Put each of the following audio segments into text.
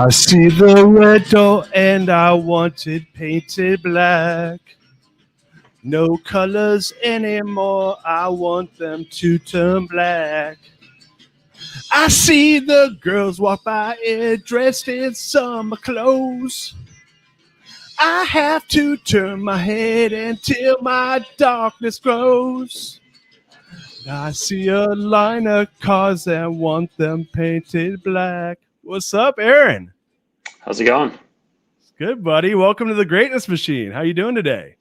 I see the red door and I want it painted black. No colors anymore, I want them to turn black. I see the girls walk by it dressed in summer clothes. I have to turn my head until my darkness grows. I see a line of cars and want them painted black. What's up, Aaron? How's it going? It's good, buddy. Welcome to the Greatness Machine. How you doing today?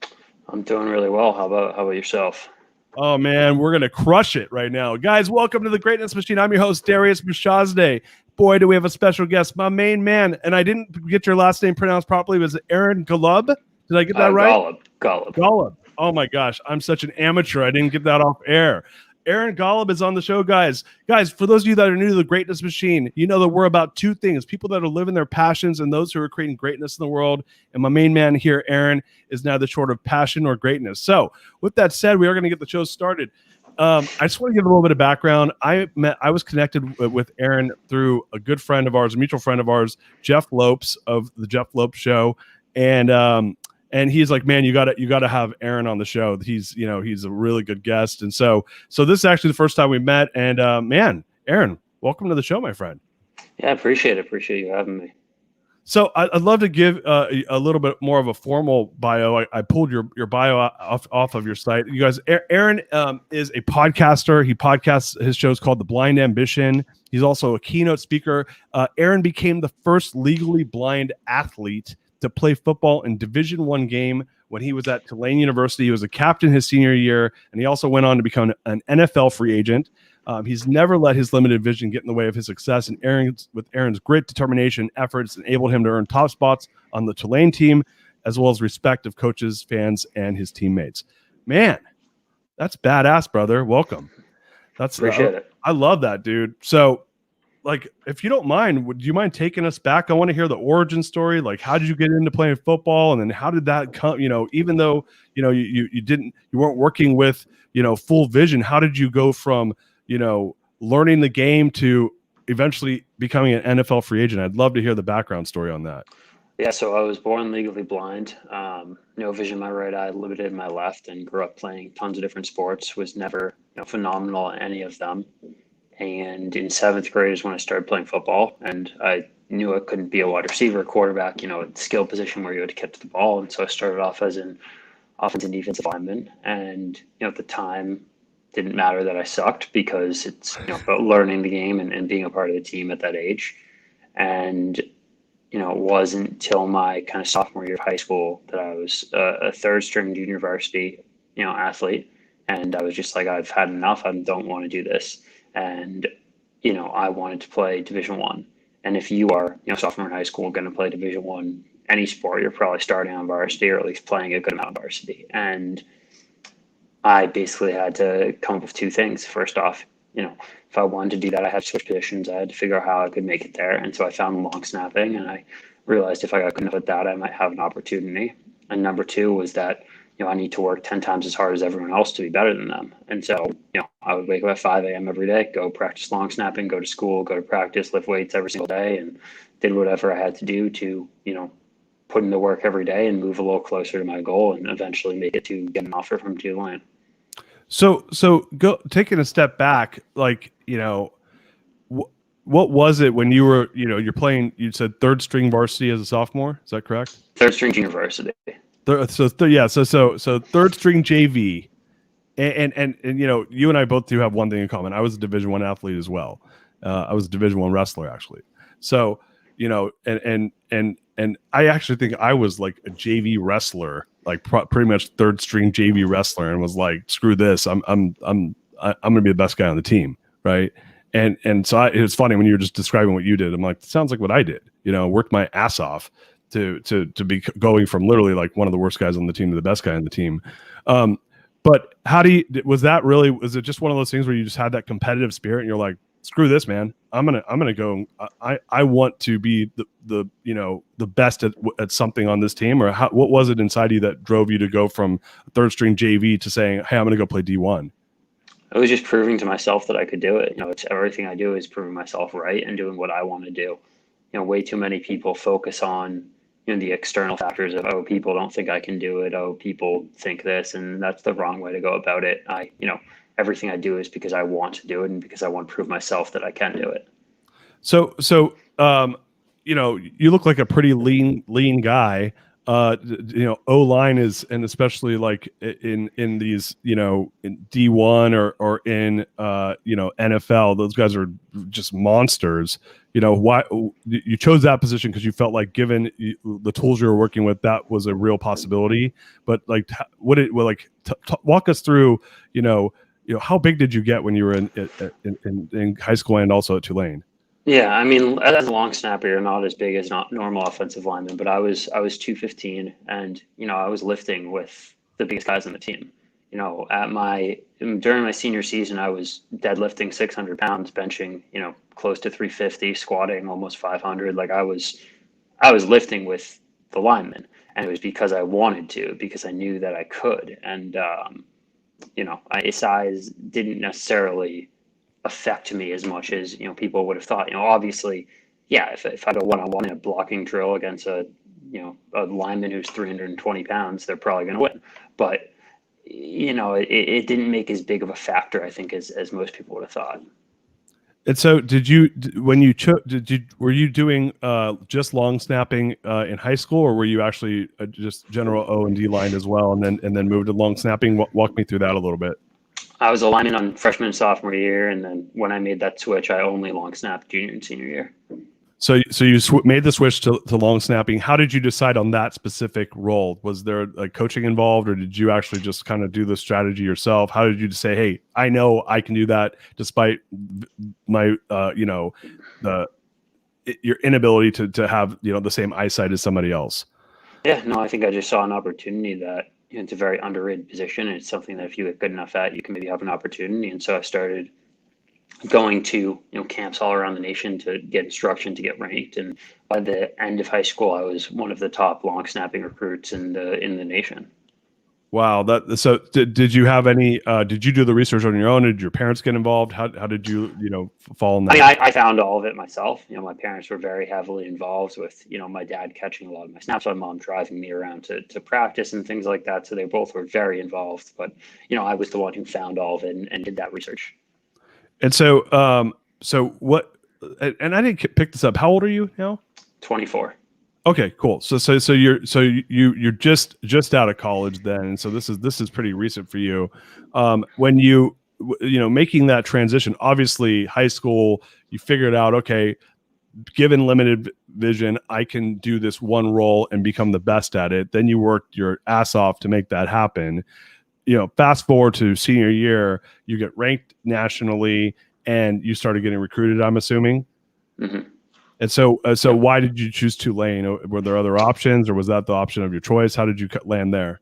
I'm doing really well. How about yourself? Oh, man, we're going to crush it right now. Guys, welcome to the Greatness Machine. I'm your host, Darius Mirshahzadeh. Boy, do we have a special guest, my main man. And I didn't get your last name pronounced properly. Was it Aaron Golub? Did I get that right? Golub. Oh, my gosh. I'm such an amateur. I didn't get that off air. Aaron Golub is on the show, guys. Guys, for those of you that are new to the Greatness Machine, you know that we're about two things: people that are living their passions and those who are creating greatness in the world. And my main man here, Aaron, is neither short of passion or greatness. So with that said, we are going to get the show started. I just want to give a little bit of background. I was connected with Aaron through a good friend of ours, a mutual friend of ours, Jeff Lopes of the Jeff Lopes Show. And he's like, man, you gotta have Aaron on the show. He's a really good guest. And so this is actually the first time we met. And man, Aaron, welcome to the show, my friend. Yeah, I appreciate it. Appreciate you having me. So I'd love to give a little bit more of a formal bio. I pulled your bio off of your site. You guys, Aaron is a podcaster. He podcasts. His show is called The Blind Ambition. He's also a keynote speaker. Aaron became the first legally blind athlete to play football in Division I game when he was at Tulane University. He was a captain his senior year, and he also went on to become an NFL free agent. He's never let his limited vision get in the way of his success, and Aaron's grit, determination, efforts enabled him to earn top spots on the Tulane team, as well as respect of coaches, fans, and his teammates. Man, that's badass, brother. Welcome. Appreciate it. I love that, dude. So, like, if you don't mind, would you mind taking us back? I want to hear the origin story. Like, how did you get into playing football, and then how did that come? Even though you weren't working with full vision, how did you go from learning the game to eventually becoming an NFL free agent? I'd love to hear the background story on that. Yeah, so I was born legally blind, no vision in my right eye, limited in my left, and grew up playing tons of different sports. Was never phenomenal at any of them. And in seventh grade is when I started playing football, and I knew I couldn't be a wide receiver, quarterback, a skill position where you had to get to the ball. And so I started off as an offensive and defensive lineman. And, at the time, didn't matter that I sucked because it's about learning the game and being a part of the team at that age. And, it wasn't until my kind of sophomore year of high school that I was a third string junior varsity, athlete. And I was just like, I've had enough. I don't want to do this. And, I wanted to play Division I. And if you are, sophomore in high school, going to play Division I, any sport, you're probably starting on varsity or at least playing a good amount of varsity. And I basically had to come up with two things. First off, if I wanted to do that, I had to switch positions. I had to figure out how I could make it there. And so I found long snapping, and I realized if I got good enough at that, I might have an opportunity. And number two was that I need to work 10 times as hard as everyone else to be better than them. And so, I would wake up at 5 a.m. every day, go practice long snapping, go to school, go to practice, lift weights every single day, and did whatever I had to do to, put in the work every day and move a little closer to my goal and eventually make it to get an offer from Tulane. So go taking a step back, like, what was it when you were, you're playing, you said third string varsity as a sophomore. Is that correct? Third string junior varsity. So third string JV, and you and I both do have one thing in common. I was a Division I athlete as well. I was a Division I wrestler, actually. So and I actually think I was like a JV wrestler, like pretty much third string JV wrestler, and was like, screw this, I'm gonna be the best guy on the team, right? And so it was funny when you were just describing what you did. I'm like, sounds like what I did. Worked my ass off to be going from literally like one of the worst guys on the team to the best guy on the team. But was it just one of those things where you just had that competitive spirit and you're like, screw this, man, I'm gonna go. I want to be the best at something on this team? Or what was it inside you that drove you to go from third string JV to saying, hey, I'm gonna go play D1? It was just proving to myself that I could do it. It's everything I do is proving myself right and doing what I want to do. way too many people focus on, the external factors of, oh, people don't think I can do it. Oh, people think this, and that's the wrong way to go about it. Everything I do is because I want to do it and because I want to prove myself that I can do it. So, you look like a pretty lean guy. O line is, and especially like in these, in D1 or in NFL, those guys are just monsters. Why you chose that position? Because you felt like, given the tools you were working with, that was a real possibility. But like, walk us through, how big did you get when you were in high school and also at Tulane? Yeah, I mean, as a long snapper, you're not as big as not normal offensive lineman, but I was 215, and I was lifting with the biggest guys on the team. During my senior season, I was deadlifting 600 pounds, benching close to 350, squatting almost 500. Like I was lifting with the linemen, and it was because I wanted to, because I knew that I could, and size didn't necessarily affect me as much as people would have thought. Obviously, yeah, if I go one-on-one in a blocking drill against a lineman who's 320 pounds, they're probably going to win. But it didn't make as big of a factor, I think, as most people would have thought. And so, were you doing just long snapping in high school, or were you actually just general O and D line as well, and then moved to long snapping? Walk me through that a little bit. I was a lineman on freshman and sophomore year, and then when I made that switch, I only long snapped junior and senior year. So you made the switch to long snapping. How did you decide on that specific role? Was there like coaching involved, or did you actually just kind of do the strategy yourself? How did you say, hey, I know I can do that despite my, your inability to have, the same eyesight as somebody else? Yeah, no, I think I just saw an opportunity that it's a very underrated position, and it's something that if you get good enough at, you can maybe have an opportunity. And so I started going to camps all around the nation to get instruction, to get ranked, and by the end of high school, I was one of the top long snapping recruits in the nation. Wow. So did you have any? Did you do the research on your own? Did your parents get involved? How did you fall in that? I mean, I found all of it myself. My parents were very heavily involved with my dad catching a lot of my snaps, my mom driving me around to practice and things like that. So they both were very involved. But I was the one who found all of it and did that research. And so, what? And I didn't pick this up. How old are you now? 24. Okay, cool. So you're just out of college then, and so this is pretty recent for you. When you making that transition, obviously high school, you figured out, okay, given limited vision, I can do this one role and become the best at it. Then you worked your ass off to make that happen. Fast forward to senior year, you get ranked nationally and you started getting recruited, I'm assuming. Mm-hmm. And so why did you choose Tulane? Were there other options, or was that the option of your choice? How did you land there?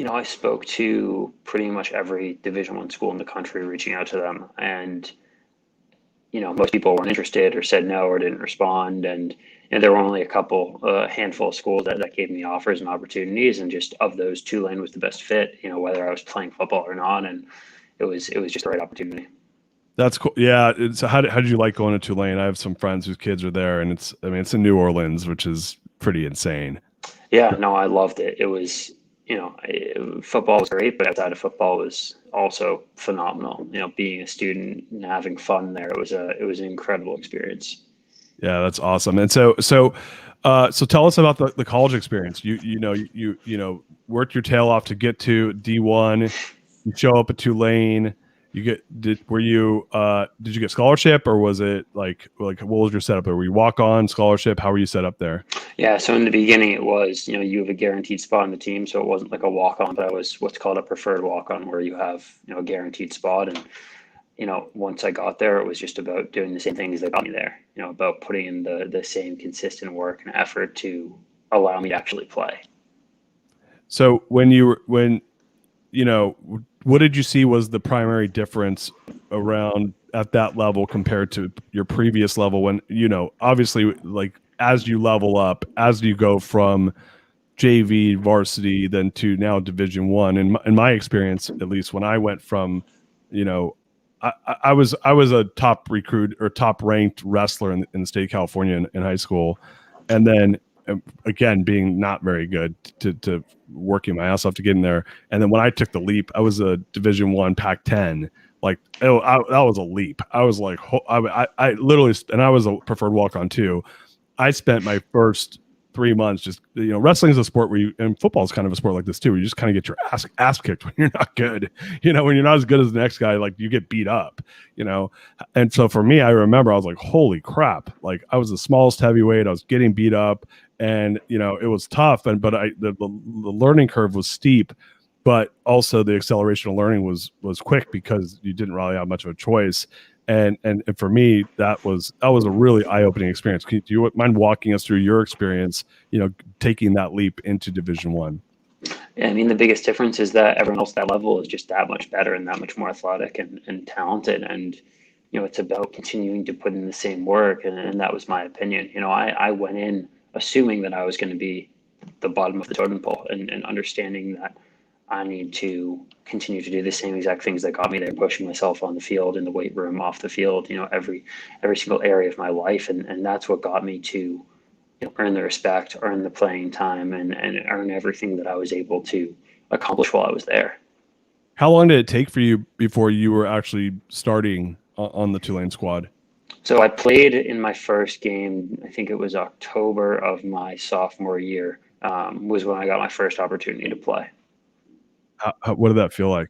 I spoke to pretty much every Division I school in the country, reaching out to them, and most people weren't interested or said no or didn't respond, and there were only a handful of schools that gave me offers and opportunities, and just of those, Tulane was the best fit. Whether I was playing football or not, and it was just the right opportunity. That's cool. Yeah. So how did you like going to Tulane? I have some friends whose kids are there, and it's in New Orleans, which is pretty insane. Yeah, no, I loved it. It was, football was great, but outside of football was also phenomenal. Being a student and having fun there, it was an incredible experience. Yeah, that's awesome. And so tell us about the college experience. You worked your tail off to get to D1. You show up at Tulane. Did you get scholarship, or was it like what was your setup there? Were you walk on scholarship? How were you set up there? Yeah, so in the beginning it was, you have a guaranteed spot on the team, so it wasn't like a walk on, but I was what's called a preferred walk on, where you have, a guaranteed spot. And, once I got there, it was just about doing the same things that got me there, about putting in the same consistent work and effort to allow me to actually play. So what did you see was the primary difference around at that level compared to your previous level when, obviously, like, as you level up, as you go from JV varsity then to now Division I, in my experience, at least when I went from, I was a top recruit or top ranked wrestler in the state of California in high school, and then again being not very good to working my ass off to get in there. And then when I took the leap, I was a Division I Pac-10. Like that was a leap. I was like, I literally, and I was a preferred walk-on too. I spent my first 3 months just, wrestling is a sport where and football is kind of a sport like this too, where you just kind of get your ass kicked when you're not good, when you're not as good as the next guy, like you get beat up, and so for me, I remember I was like, holy crap, like I was the smallest heavyweight, I was getting beat up, and it was tough, but the learning curve was steep, but also the acceleration of learning was quick because you didn't really have much of a choice. And for me, that was a really eye-opening experience. Do you mind walking us through your experience, taking that leap into Division I? Yeah, I mean, the biggest difference is that everyone else at that level is just that much better and that much more athletic and talented. And, it's about continuing to put in the same work. And that was my opinion. I went in assuming that I was going to be the bottom of the totem pole and understanding that I need to continue to do the same exact things that got me there, pushing myself on the field, in the weight room, off the field, every single area of my life. And that's what got me to earn the respect, earn the playing time, and earn everything that I was able to accomplish while I was there. How long did it take for you before you were actually starting on the Tulane squad? So I played in my first game, I think it was October of my sophomore year, was when I got my first opportunity to play. What did that feel like?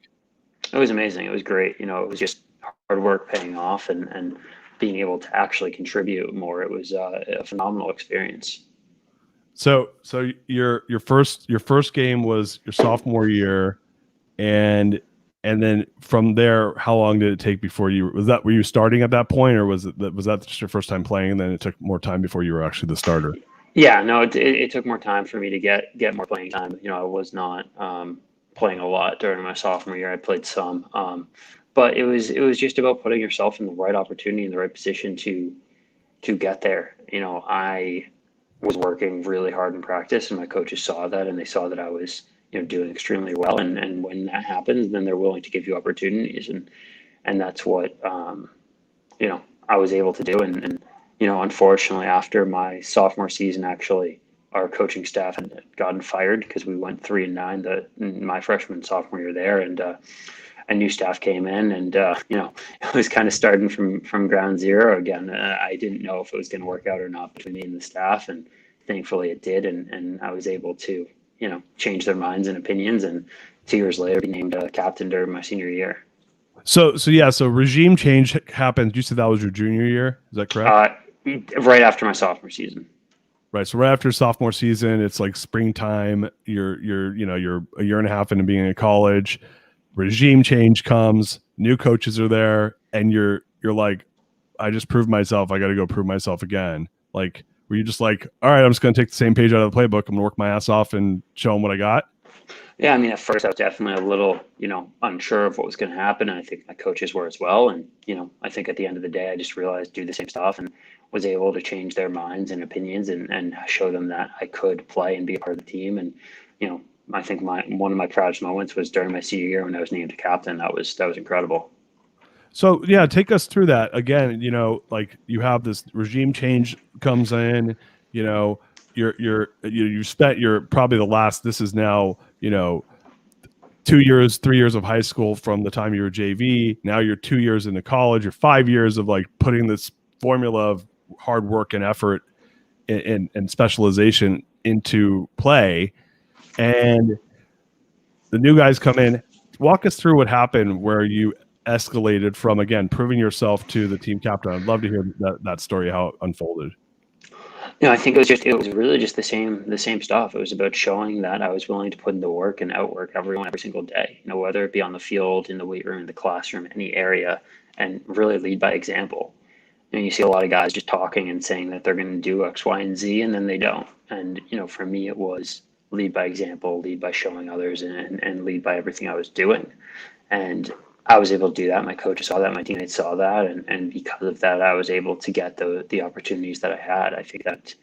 It was amazing. It was great. It was just hard work paying off and being able to actually contribute more. It was a phenomenal experience. So your first game was your sophomore year, and then from there, how long did it take before were you starting at that point, or was that just your first time playing, and then it took more time before you were actually the starter? Yeah, no, it took more time for me to get more playing time. I was not playing a lot during my sophomore year. I played some, but it was just about putting yourself in the right opportunity, in the right position to get there. I was working really hard in practice, and my coaches saw that, and they saw that I was doing extremely well. And when that happens, then they're willing to give you opportunities, and that's what I was able to do. And unfortunately, after my sophomore season, actually, our coaching staff had gotten fired because we went 3-9 my freshman sophomore year there, and a new staff came in, and it was kind of starting from ground zero again. I didn't know if it was going to work out or not between me and the staff, and thankfully it did, and I was able to change their minds and opinions, and 2 years later be named captain during my senior year. So regime change happened. You said that was your junior year. Is that correct? Right after my sophomore season. Right. So right after sophomore season, it's like springtime. You're a year and a half into being in college. Regime change comes. New coaches are there, and you're like, I just proved myself. I got to go prove myself again. Like, were you just like, all right, I'm just going to take the same page out of the playbook. I'm going to work my ass off and show them what I got? Yeah, I mean, at first I was definitely a little, unsure of what was going to happen. And I think my coaches were as well. And, I think at the end of the day, I just realized do the same stuff and was able to change their minds and opinions and show them that I could play and be a part of the team. And, I think one of my proudest moments was during my senior year when I was named captain. That was incredible. So yeah, take us through that again. Like you have this regime change comes in. You spent your probably the last. This is now 2 years, 3 years of high school from the time you were JV. Now you're 2 years into college. You're 5 years of like putting this formula of hard work and effort and specialization into play. And the new guys come in. Walk us through what happened where you escalated from, again, proving yourself to the team captain. I'd love to hear that story, how it unfolded. I think it was really just the same stuff. It was about showing that I was willing to put in the work and outwork everyone every single day, whether it be on the field, in the weight room, in the classroom, any area, and really lead by example. You see a lot of guys just talking and saying that they're going to do X, Y, and Z, and then they don't. And, for me, it was lead by example, lead by showing others, and lead by everything I was doing. And I was able to do that. My coaches saw that, my teammates saw that. And because of that, I was able to get the opportunities that I had. I think that,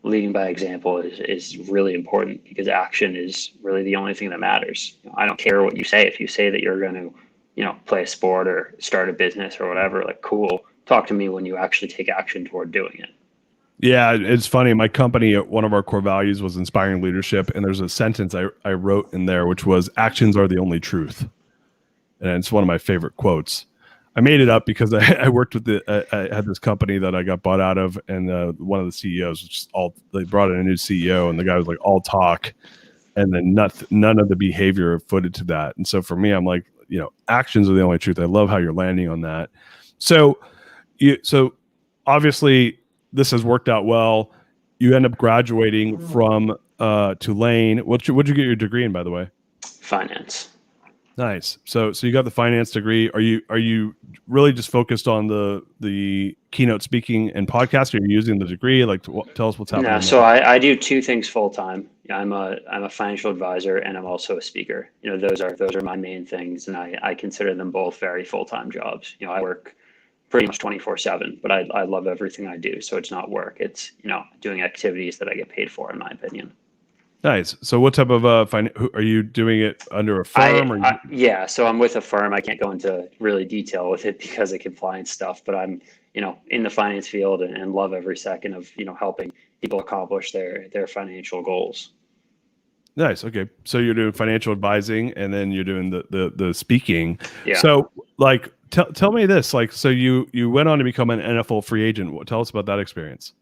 leading by example is really important because action is really the only thing that matters. I don't care what you say. If you say that you're going to play a sport or start a business or whatever, like, cool. Talk to me when you actually take action toward doing it. Yeah, it's funny. My company, one of our core values was inspiring leadership, and there's a sentence I wrote in there, which was "Actions are the only truth," and it's one of my favorite quotes. I made it up because I worked with I had this company that I got bought out of, and one of the CEOs was just they brought in a new CEO, and the guy was like all talk, and then none of the behavior footed to that. And so for me, I'm like, actions are the only truth. I love how you're landing on that. So obviously this has worked out well. You end up graduating from Tulane. What'd you get your degree in, by the way? Finance. Nice. So you got the finance degree. Are you really just focused on the keynote speaking and podcast? Are you using the degree? Like, tell us what's happening. No, so I do two things full time. I'm a financial advisor, and I'm also a speaker. Those are my main things, and I consider them both very full-time jobs. I work pretty much 24/7, but I love everything I do. So it's not work. It's, doing activities that I get paid for, in my opinion. Nice. So what type of are you doing it under a firm? Yeah, so I'm with a firm. I can't go into really detail with it because of compliance stuff, but I'm, in the finance field and love every second of, helping people accomplish their financial goals. Nice. Okay. So you're doing financial advising, and then you're doing the speaking. Yeah. So like, tell me this, like, so you went on to become an NFL free agent. Tell us about that experience.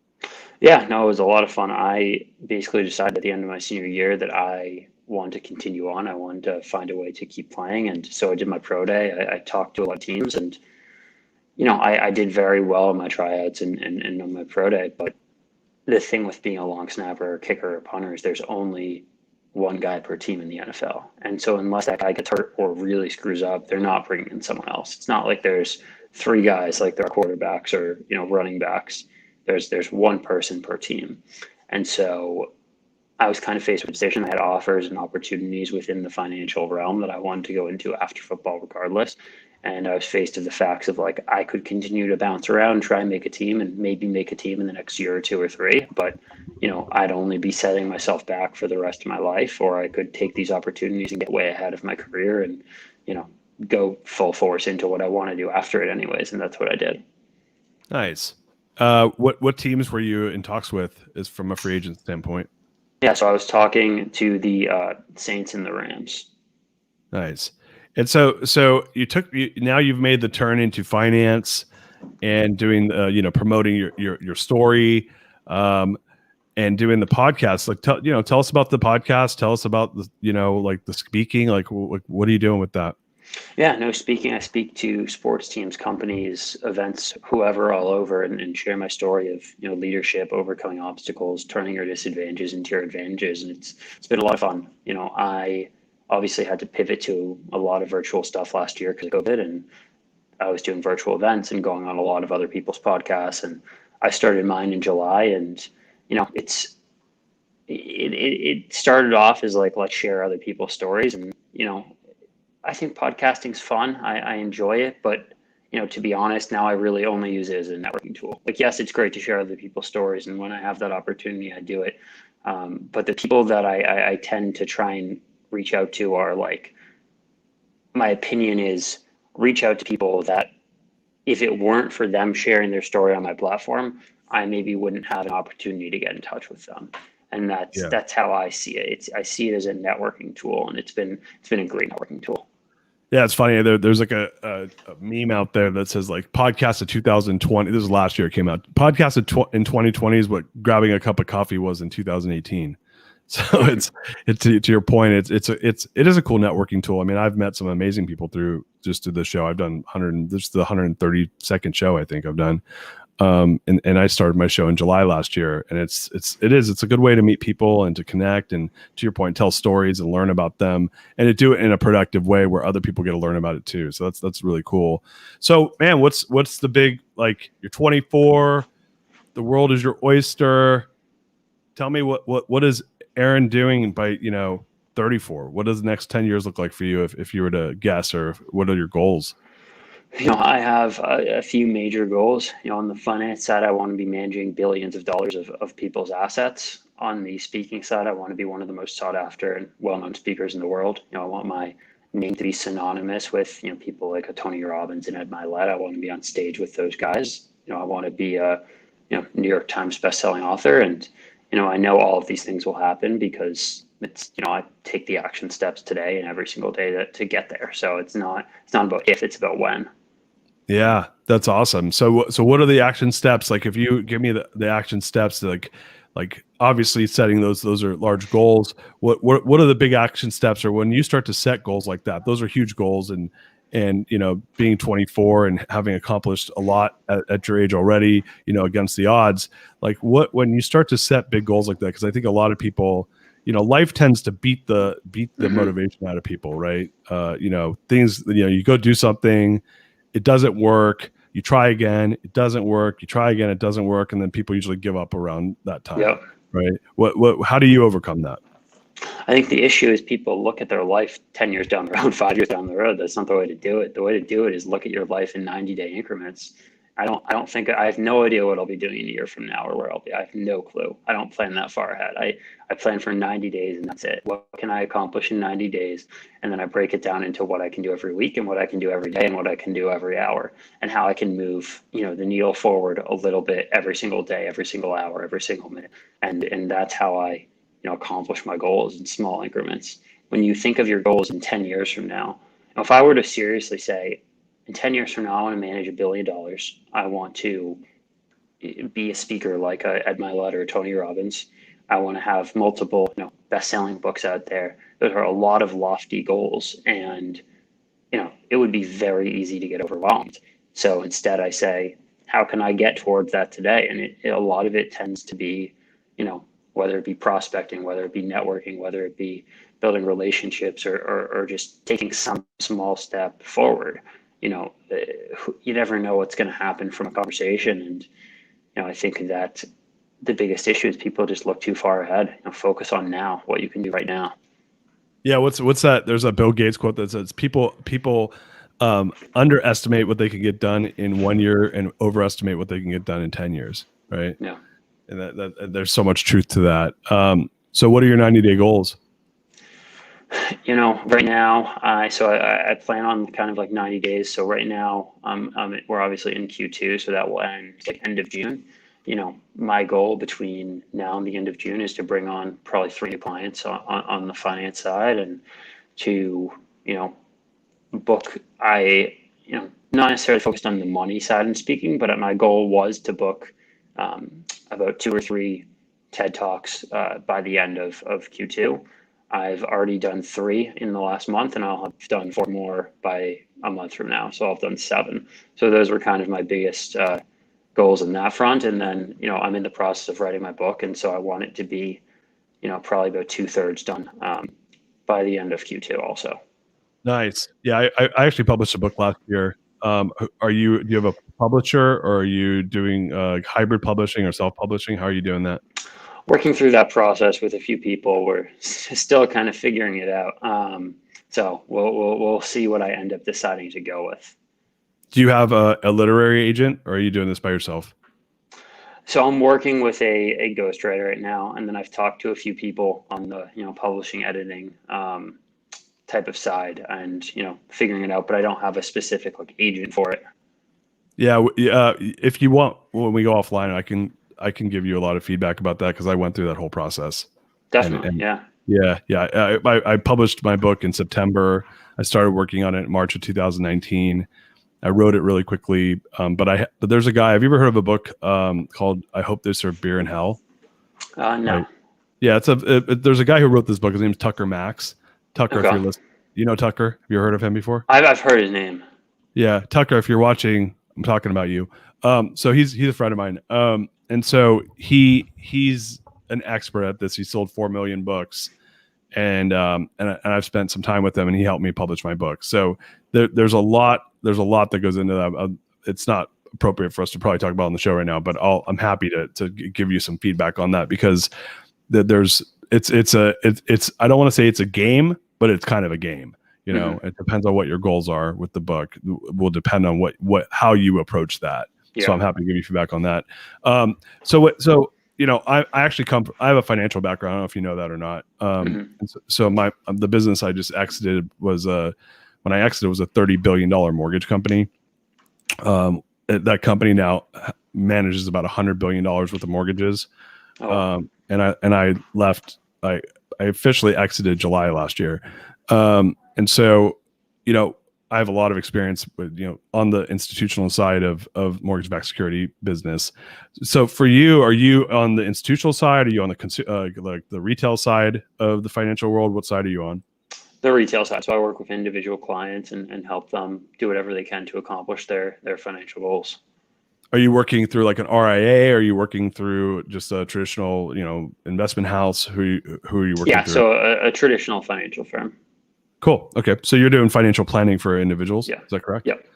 Yeah, no, it was a lot of fun. I basically decided at the end of my senior year that I wanted to continue on. I wanted to find a way to keep playing. And so I did my pro day. I talked to a lot of teams, and, I did very well in my tryouts and on my pro day. But the thing with being a long snapper or kicker or punter is there's only one guy per team in the NFL. And so unless that guy gets hurt or really screws up, they're not bringing in someone else. It's not like there's three guys like there are quarterbacks or, running backs. There's one person per team. And so I was kind of faced with a decision. I had offers and opportunities within the financial realm that I wanted to go into after football regardless. And I was faced with the facts of, like, I could continue to bounce around, try and make a team, and maybe make a team in the next year or two or three. But, I'd only be setting myself back for the rest of my life, or I could take these opportunities and get way ahead of my career and, go full force into what I want to do after it anyways. And that's what I did. Nice. What teams were you in talks with, is from a free agent standpoint? Yeah, so I was talking to the Saints and the Rams. Nice. And so now you've made the turn into finance and doing promoting your story, and doing the podcast. Like, tell us about the podcast. Tell us about the speaking. Like, what are you doing with that? Yeah, no, speaking. I speak to sports teams, companies, events, whoever, all over, and share my story of leadership, overcoming obstacles, turning your disadvantages into your advantages, and it's been a lot of fun. I obviously had to pivot to a lot of virtual stuff last year because of COVID, and I was doing virtual events and going on a lot of other people's podcasts, and I started mine in July, and it started off as like, let's share other people's stories, and I think podcasting's fun. I enjoy it, but to be honest, now I really only use it as a networking tool. Like, yes, it's great to share other people's stories, and when I have that opportunity, I do it. But the people that I tend to try and reach out to are, like, my opinion is, reach out to people that if it weren't for them sharing their story on my platform, I maybe wouldn't have an opportunity to get in touch with them. And that's how I see it. I see it as a networking tool, and it's been a great networking tool. Yeah, it's funny. There's like a meme out there that says, like, podcast of 2020. This is last year it came out. Podcast in 2020 is what grabbing a cup of coffee was in 2018. So it's to your point. It is a cool networking tool. I mean, I've met some amazing people through the show. I've done this is the 132nd show I think I've done. And I started my show in July last year, and it's a good way to meet people and to connect, and to your point, tell stories and learn about them, and to do it in a productive way where other people get to learn about it too. So that's really cool. So, man, what's the big, like, you're 24, the world is your oyster. Tell me what is Aaron doing by 34? What does the next 10 years look like for you if you were to guess, or what are your goals? I have a few major goals. On the finance side, I want to be managing billions of dollars of people's assets. On the speaking side, I want to be one of the most sought after and well-known speakers in the world. I want my name to be synonymous with, people like a Tony Robbins and Ed Mylett. I want to be on stage with those guys. I want to be a, New York Times bestselling author. And, I know all of these things will happen because it's, I take the action steps today and every single day to get there. So it's not about if, it's about when. Yeah, that's awesome. So what are the action steps? Like, if you give me the action steps, like obviously setting those are large goals. What are the big action steps? Or when you start to set goals like that, those are huge goals, and being 24 and having accomplished a lot at your age already, against the odds, like when you start to set big goals like that, because I think a lot of people, life tends to beat the motivation out of people, right? Things, you go do something, it doesn't work, you try again, it doesn't work, you try again, it doesn't work, and then people usually give up around that time. Yep. Right? How do you overcome that? I think the issue is people look at their life 10 years down the road, 5 years down the road. That's not the way to do it. The way to do it is look at your life in 90-day increments. I have no idea what I'll be doing a year from now or where I'll be. I have no clue. I don't plan that far ahead. I plan for 90 days and that's it. What can I accomplish in 90 days? And then I break it down into what I can do every week and what I can do every day and what I can do every hour, and how I can move, the needle forward a little bit every single day, every single hour, every single minute. And that's how I, accomplish my goals in small increments. When you think of your goals in 10 years from now, if I were to seriously say, in 10 years from now, I want to manage $1 billion. I want to be a speaker like Ed Mylett or Tony Robbins. I want to have multiple, best-selling books out there. Those are a lot of lofty goals, and it would be very easy to get overwhelmed. So instead, I say, how can I get towards that today? And a lot of it tends to be, whether it be prospecting, whether it be networking, whether it be building relationships, or just taking some small step forward. You never know what's going to happen from a conversation. And, I think that the biggest issue is people just look too far ahead. Focus on now, what you can do right now. Yeah. What's that? There's a Bill Gates quote that says people underestimate what they can get done in 1 year and overestimate what they can get done in 10 years. Right. Yeah. And that there's so much truth to that. So what are your 90-day goals? Right now, I plan on kind of like 90 days. So right now, we're obviously in Q2, so that will end like end of June. My goal between now and the end of June is to bring on probably 3 new clients on the finance side, and to, book. Not necessarily focused on the money side and speaking, but my goal was to book about 2 or 3 TED Talks by the end of Q2. I've already done 3 in the last month, and I'll have done 4 more by a month from now. So I've done 7. So those were kind of my biggest goals in that front. And then, I'm in the process of writing my book. And so I want it to be, probably about 2/3 done by the end of Q2 also. Nice. Yeah. I actually published a book last year. Do you have a publisher, or are you doing hybrid publishing or self-publishing? How are you doing that? Working through that process with a few people. We're still kind of figuring it out. So we'll see what I end up deciding to go with. Do you have a literary agent, or are you doing this by yourself? So I'm working with a ghostwriter right now, and then I've talked to a few people on the publishing, editing type of side, and figuring it out. But I don't have a specific agent for it. Yeah. If you want, when we go offline, I can give you a lot of feedback about that, because I went through that whole process. Definitely. Yeah. I published my book in September. I started working on it in March of 2019. I wrote it really quickly. But there's a guy, have you ever heard of a book called I Hope They Serve Beer in Hell? No. Right. Yeah. There's a guy who wrote this book. His name's Tucker Max. Tucker, Okay. if you're listening, Tucker? Have you heard of him before? I've heard his name. Yeah. Tucker, if you're watching, I'm talking about you. So he's a friend of mine. And so he's an expert at this. He sold 4 million books, and I've spent some time with him, and he helped me publish my book. So there's a lot that goes into that. It's not appropriate for us to probably talk about on the show right now, but I'm happy to give you some feedback on that, because it's I don't want to say it's a game, but it's kind of a game. Mm-hmm. It depends on what your goals are with the book. Will depend on how you approach that. Yeah. So I'm happy to give you feedback on that. So I actually I have a financial background. I don't know if you know that or not. And so the business I just exited was when I exited was a $30 billion mortgage company. That company now manages about $100 billion worth of mortgages. And I left. I officially exited July last year. And so, I have a lot of experience with, on the institutional side of mortgage-backed security business. So for you, are you on the institutional side? Are you on the the retail side of the financial world? What side are you on? The retail side. So I work with individual clients and help them do whatever they can to accomplish their financial goals. Are you working through like an RIA? Or are you working through just a traditional, investment house? Who are you working through? Yeah, so a traditional financial firm. Cool. Okay. So you're doing financial planning for individuals. Yeah. Is that correct? Yep.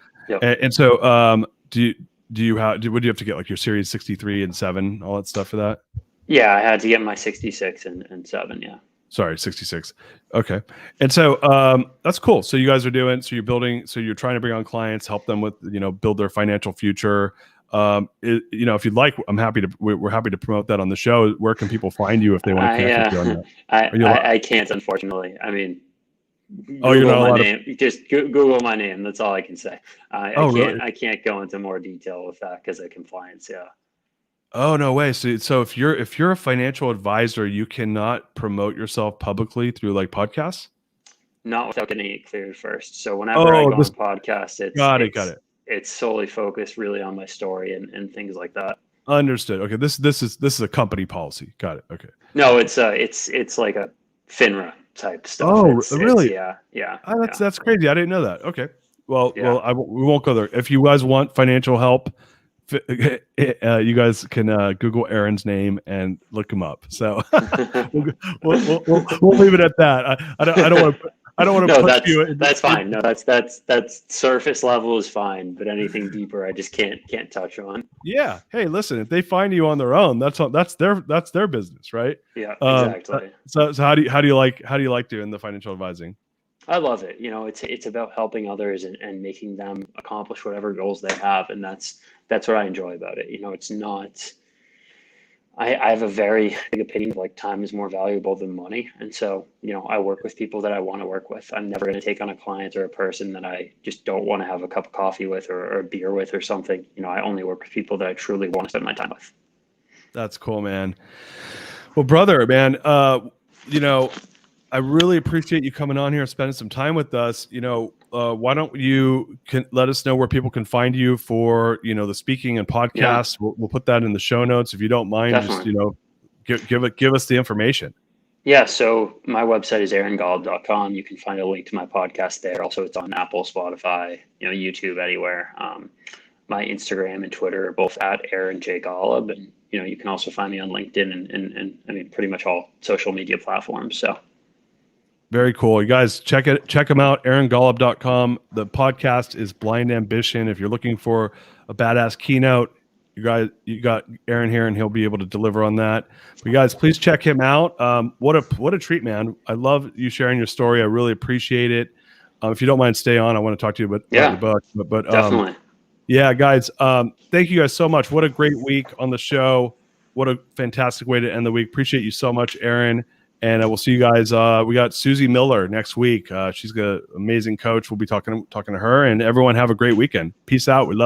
And so, would you have to get like your series 63 and 7, all that stuff for that? Yeah, I had to get my 66 and 7. Yeah. Sorry, 66. Okay. And so, that's cool. So you guys are you're trying to bring on clients, help them with, build their financial future. If you'd like, we're happy to promote that on the show. Where can people find you if they want to connect with you on that? I can't, unfortunately. I mean, you're not allowed to just Google my name. That's all I can say. Really? I can't go into more detail with that because of compliance. Yeah. Oh, no way. So if you're a financial advisor, you cannot promote yourself publicly through like podcasts? Not without getting it cleared first. So whenever I go on podcasts, got it. It's solely focused really on my story and things like that. Understood. Okay. This is a company policy. Got it. Okay. No, it's like a FINRA type stuff. Oh, really? Yeah. That's crazy. I didn't know that. Okay. Well, we won't go there. If you guys want financial help, you guys can Google Aaron's name and look him up. So we'll leave it at that. I don't want to push you. That's fine. No, that's surface level is fine, but anything deeper, I just can't touch on. Yeah. Hey, listen, if they find you on their own, that's their business, right? Yeah, exactly. So how do you like doing the financial advising? I love it. It's about helping others and making them accomplish whatever goals they have, and that's what I enjoy about it. It's not. I have a very big opinion of like time is more valuable than money. And so, I work with people that I want to work with. I'm never going to take on a client or a person that I just don't want to have a cup of coffee with or a beer with or something. I only work with people that I truly want to spend my time with. That's cool, man. Well, brother, man, I really appreciate you coming on here and spending some time with us. Why don't you let us know where people can find you for, the speaking and podcasts. Yeah. We'll put that in the show notes. If you don't mind, Definitely. Just, give us the information. Yeah. So my website is aarongolub.com. You can find a link to my podcast there. Also, it's on Apple, Spotify, YouTube, anywhere. My Instagram and Twitter are both at Aaron J. Golub. And, you can also find me on LinkedIn and I mean, pretty much all social media platforms. So. Very cool. You guys check them out, aarongolub.com. The podcast is Blind Ambition. If you're looking for a badass keynote, you got Aaron here and he'll be able to deliver on that. But you guys, please check him out. What a treat, man. I love you sharing your story. I really appreciate it. If you don't mind, stay on. I want to talk to you about your book. But definitely. Yeah, guys. Thank you guys so much. What a great week on the show. What a fantastic way to end the week. Appreciate you so much, Aaron. And we'll see you guys. We got Susie Miller next week. She's an amazing coach. We'll be talking to her. And everyone have a great weekend. Peace out. We love